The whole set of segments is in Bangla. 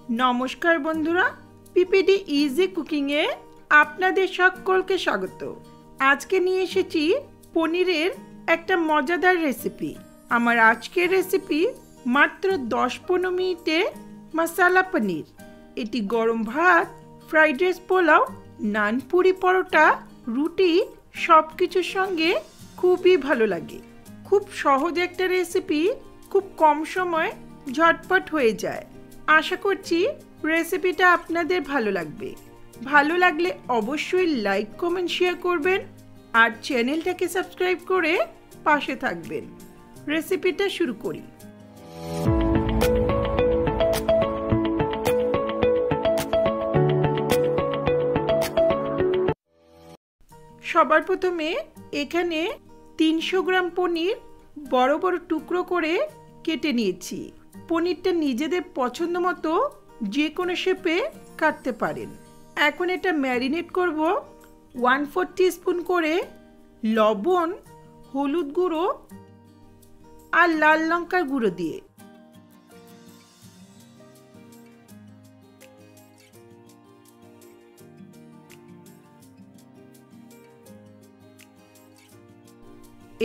নমস্কার বন্ধুরা, পিপিডি ইজি কুকিং এ আপনাদের সকলকে স্বাগত। আজকে নিয়ে এসেছি পনিরের একটা মজাদার রেসিপি। আমার আজকের রেসিপি মাত্র 10-15 মিনিটে মশালা পনির। এটি গরম ভাত, ফ্রাইড রাইস, পোলাও, নান, পুরি, পরোটা, রুটি সব কিছুর সঙ্গে খুবই ভালো লাগে। খুব সহজ একটা রেসিপি, খুব কম সময় ঝটপট হয়ে যায়। আশা করছি রেসিপিটা আপনাদের ভালো লাগবে। ভালো লাগলে অবশ্যই লাইক, কমেন্ট, শেয়ার করবেন আর চ্যানেলটাকে সাবস্ক্রাইব করে পাশে থাকবেন। রেসিপিটা শুরু করি। সবার প্রথমে এখানে 300 গ্রাম পনির বড় বড় টুকরো করে কেটে নিয়েছি। পনিরটা নিজেদের পছন্দ মতো যে কোনো শেপে কাটতে পারেন। এখন এটা ম্যারিনেট করব 1/4 টিস্পুন করে লবণ, হলুদ গুঁড়ো আর লাল লঙ্কার গুঁড়ো দিয়ে।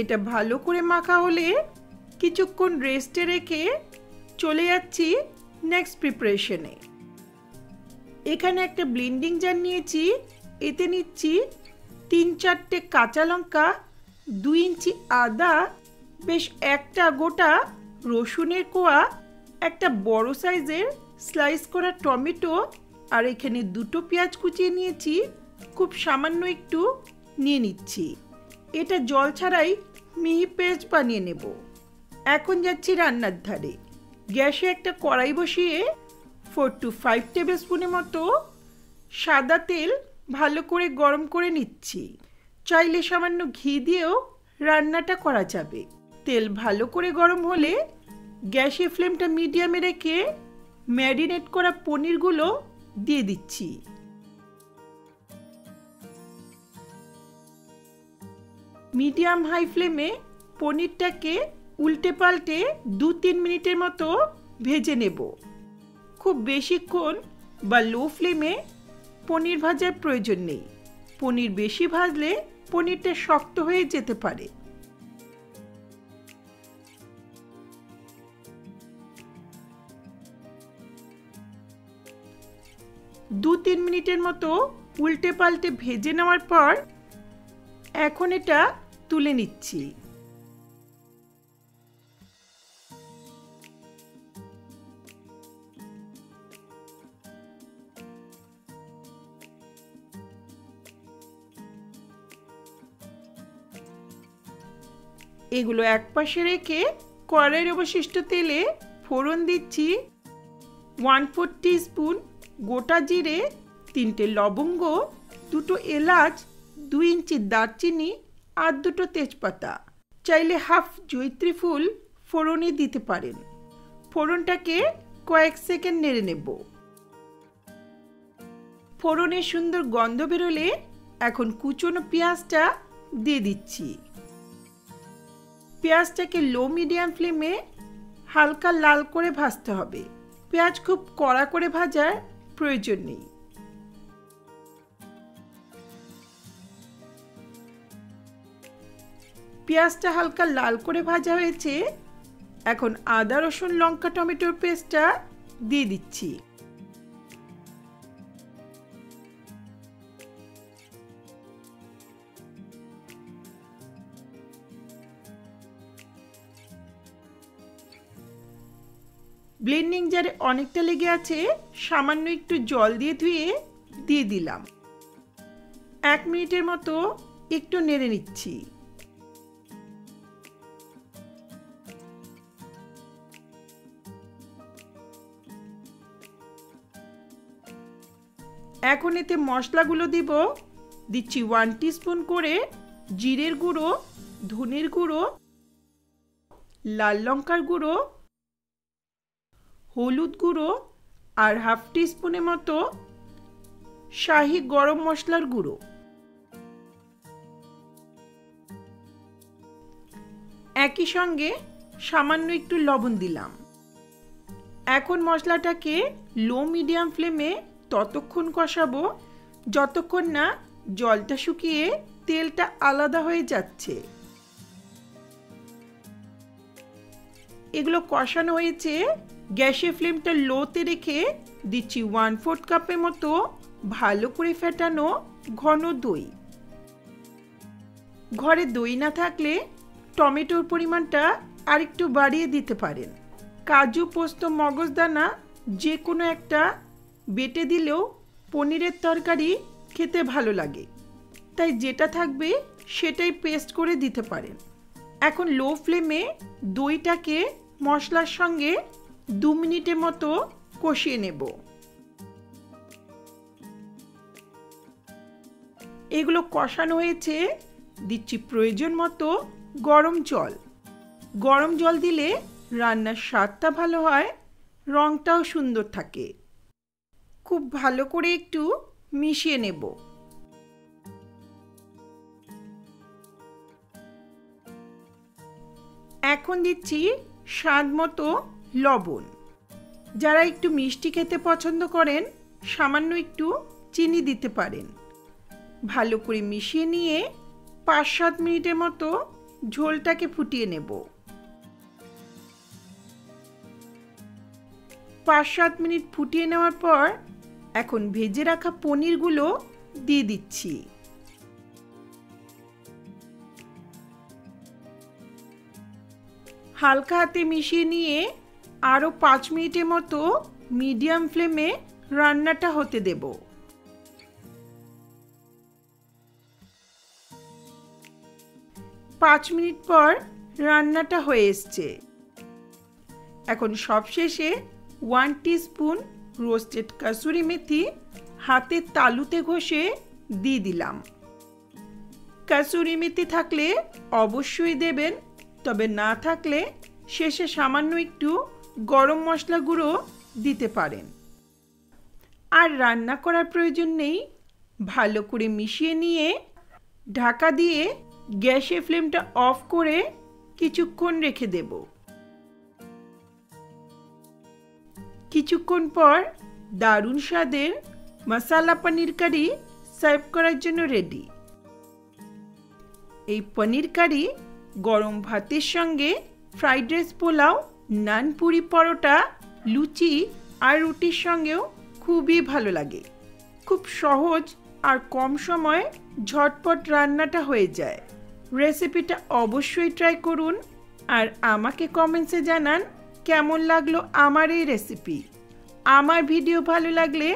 এটা ভালো করে মাখা হলে কিছুক্ষণ রেস্টে রেখে চলে যাচ্ছি নেক্সট প্রিপারেশনে। এখানে একটা ব্লেন্ডিং জার নিয়েছি। এতে নিচ্ছি 3-4টে কাঁচা লঙ্কা, 2 ইঞ্চি আদা, বেশ একটা গোটা রসুনের কোয়া, একটা বড় সাইজের স্লাইস করা টমেটো, আর এখানে 2টো পেঁয়াজ কুচিয়ে নিয়েছি। খুব সামান্য একটু নিয়ে নিচ্ছি। এটা জল ছাড়াই মিহি পেস্ট বানিয়ে নেব। এখন যাচ্ছি রান্নার ধারে। গ্যাসে একটা কড়াই বসিয়ে 4 to 5 টেবিল স্পুনের মতো সাদা তেল ভালো করে গরম করে নিচ্ছি। চাইলে সামান্য ঘি দিয়েও রান্নাটা করা যাবে। তেল ভালো করে গরম হলে গ্যাসের ফ্লেমটা মিডিয়ামে রেখে ম্যারিনেট করা পনিরগুলো দিয়ে দিচ্ছি। মিডিয়াম হাই ফ্লেমে পনিরটাকে উল্টে পাল্টে 2-3 মিনিটের মতো ভেজে নেব। খুব বেশিক্ষণ বা লো ফ্লেমে পনির ভাজার প্রয়োজন নেই। পনির বেশি ভাজলে পনিরটা শক্ত হয়ে যেতে পারে। দু 3 মিনিটের মতো উল্টে পাল্টে ভেজে নেওয়ার পর এখন এটা তুলে নিচ্ছি। এগুলো একপাশে রেখে কড়াইয়ের অবশিষ্ট তেলে ফোড়ন দিচ্ছি 1/4 টিস্পুন গোটা জিরে, 3টে লবঙ্গ, 2টো এলাচ, 2 ইঞ্চি দারচিনি আর 2টো তেজপাতা। চাইলে হাফ জয়িত্রী ফুল ফোড়নে দিতে পারেন। ফোড়নটাকে কয়েক সেকেন্ড নেড়ে নেব। ফোড়নের সুন্দর গন্ধ বেরোলে এখন কুচনো পেঁয়াজটা দিয়ে দিচ্ছি। পেঁয়াজটাকে লো মিডিয়াম ফ্লেমে হালকা লাল করে ভাজতে হবে। পেঁয়াজ খুব কড়া করে ভাজার প্রয়োজন নেই। পেঁয়াজটা হালকা লাল করে ভাজা হয়েছে। এখন আদা, রসুন, লঙ্কা, টমেটোর পেস্টটা দিয়ে দিচ্ছি। ব্লেন্ডিং জারে অনেকটা লেগে আছে, সামান্য একটু জল দিয়ে ধুয়ে দিয়ে দিলাম। 1 মিনিটের মতো একটু নেড়ে নিচ্ছি। এখন এতে মশলাগুলো দিব। দিচ্ছি 1 টিস্পুন করে জিরের গুঁড়ো, ধনের গুঁড়ো, লাল লঙ্কার গুঁড়ো, হলুদ গুঁড়ো আর হাফ টিস্পুনের মতো শাহি গরম মশলার গুঁড়ো। একই সঙ্গে সামান্য একটু লবণ দিলাম। এখন মশলাটাকে লো মিডিয়াম ফ্লেমে ততক্ষণ কষাবো যতক্ষণ না জলটা শুকিয়ে তেলটা আলাদা হয়ে যাচ্ছে। এগুলো কষানো হয়েছে। গ্যাসের ফ্লেমটা লোতে রেখে দিচ্ছি 1/4 কাপের মতো ভালো করে ফেটানো ঘন দই। ঘরে দই না থাকলে টমেটোর পরিমাণটা আরেকটু বাড়িয়ে দিতে পারেন। কাজু, পোস্ত, মগজদানা যে কোনো একটা বেটে দিলেও পনিরের তরকারি খেতে ভালো লাগে, তাই যেটা থাকবে সেটাই পেস্ট করে দিতে পারেন। এখন লো ফ্লেমে দইটাকে মশলার সঙ্গে 2 মিনিটের মতো কষিয়ে নেব। এগুলো কষানো হয়েছে। দিচ্ছি প্রয়োজন মতো গরম জল। গরম জল দিলে রান্নার স্বাদটা ভালো হয়, রংটাও সুন্দর থাকে। খুব ভালো করে একটু মিশিয়ে নেব। এখন দিচ্ছি স্বাদ মতো লবণ। যারা একটু মিষ্টি খেতে পছন্দ করেন সামান্য একটু চিনি দিতে পারেন। ভালো করে মিশিয়ে নিয়ে 5-7 মিনিটের মতো ঝোলটাকে ফুটিয়ে নেব। 5-7 মিনিট ফুটিয়ে নেওয়ার পর এখন ভেজে রাখা পনিরগুলো দিয়ে দিচ্ছি। হালকা হাতে মিশিয়ে নিয়ে আরও 5 মিনিটের মতো মিডিয়াম ফ্লেমে রান্নাটা হতে দেব। 5 মিনিট পর রান্নাটা হয়ে এসছে। এখন সবশেষে 1 টিস্পুন রোস্টেড কাসুরি মেথি হাতের তালুতে ঘষে দিয়ে দিলাম। কাসুরি মেথি থাকলে অবশ্যই দেবেন, তবে না থাকলে শেষে সামান্য একটু গরম মশলা গুঁড়ো দিতে পারেন। আর রান্না করার প্রয়োজন নেই। ভালো করে মিশিয়ে নিয়ে ঢাকা দিয়ে গ্যাসের ফ্লেমটা অফ করে কিছুক্ষণ রেখে দেব। কিছুক্ষণ পর দারুণ স্বাদের মশালা পনির কারি সার্ভ করার জন্য রেডি। এই পনির কারি গরম ভাতের সঙ্গে ফ্রাইড রাইস, পোলাও, নান, পুরি, পরোটা, লুচি আর রুটির সঙ্গেও খুবই ভালো লাগে। খুব সহজ আর কম সময়ে ঝটপট রান্নাটা হয়ে যায়। রেসিপিটা অবশ্যই ট্রাই করুন আর আমাকে কমেন্টসে জানান কেমন লাগলো আমার এই রেসিপি। আমার ভিডিও ভালো লাগলে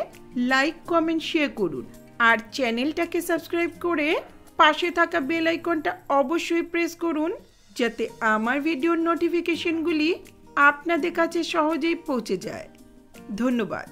লাইক, কমেন্ট, শেয়ার করুন আর চ্যানেলটাকে সাবস্ক্রাইব করে পাশে থাকা বেল আইকনটা অবশ্যই প্রেস করুন যাতে আমার ভিডিওর নোটিফিকেশনগুলি আপনাদের কাছে সহজেই পৌঁছে যায়। ধন্যবাদ।